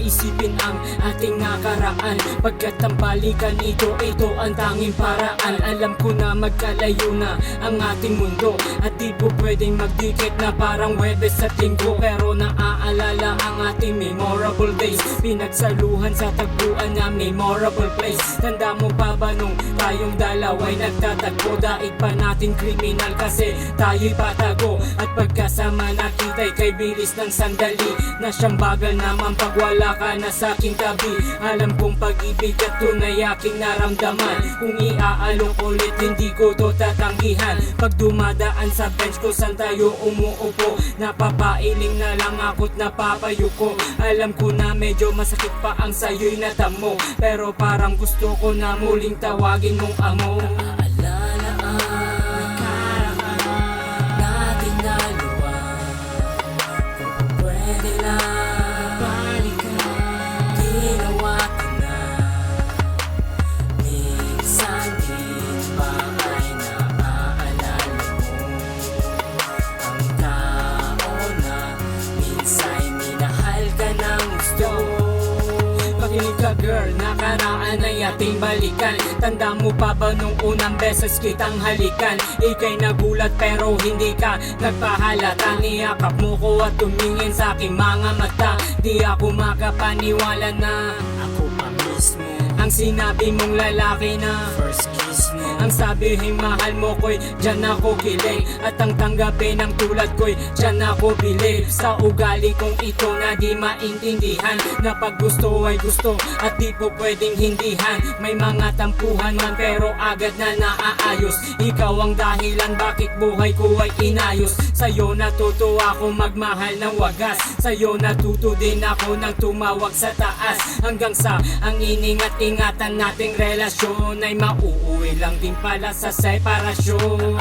isipin ang ating nakaraan, pagkat ang balikan ito ang tanging paraan. Alam ko na magkalayo na ang ating mundo, at di po pwedeng magdikit na parang Huwebes at Linggo. Pero naaalala ang ating memorable days, pinagsaluhan sa tagpuan na memorable place. Tanda mo pa ba nung tayong dalawa'y nagtatagpo? Daig pa natin kriminal kasi tayo'y patago, at pagkasama nakita'y kay bilis ng sandali, na siyang bagal naman pag wala ka na sa aking tabi. Alam kong pag-ibig at tunay aking naramdaman, kung iaalok ulit hindi ko to tatanggihan. Pag dumadaan sa bench ko saan tayo umuupo, napapailing na lang ako't napapayuko. Alam ko na medyo masakit pa ang sayo'y natamo, pero parang gusto ko na muling tawagin mong amo. Alala ang nakaraan natin dalawa, kung pwede lang balikan, ginawa ko na. Minsan din ba ay naaalala mo ang tao na minsa'y minahal ka ng gusto? Pakinig ka girl, nakaraan ay ating balikan. Tanda mo pa ba nung unang beses kitang halikan? Ika'y nagulat pero hindi ka nagpahalata. Niyakap mo ko at tumingin sa aking mga mata. Di ako makapaniwala na ako pa mismo ang sinabi mong lalaki na first kiss mo. Ang sabihin mahal mo ko'y dyan ako kilig, at ang tanggapin ng tulad ko'y dyan ako bilib. Sa ugali kong ito na di maintindihan, na pag gusto ay gusto at di po pwedeng hindihan. May mga tampuhan man pero agad na naaayos. Ikaw ang dahilan bakit buhay ko ay inayos. Sa'yo natuto ako magmahal ng wagas, sa'yo natuto din ako nang tumawag sa taas. Hanggang sa ang iningat-ingatan nating relasyon ay mauuwi lang din pala sa separasyon.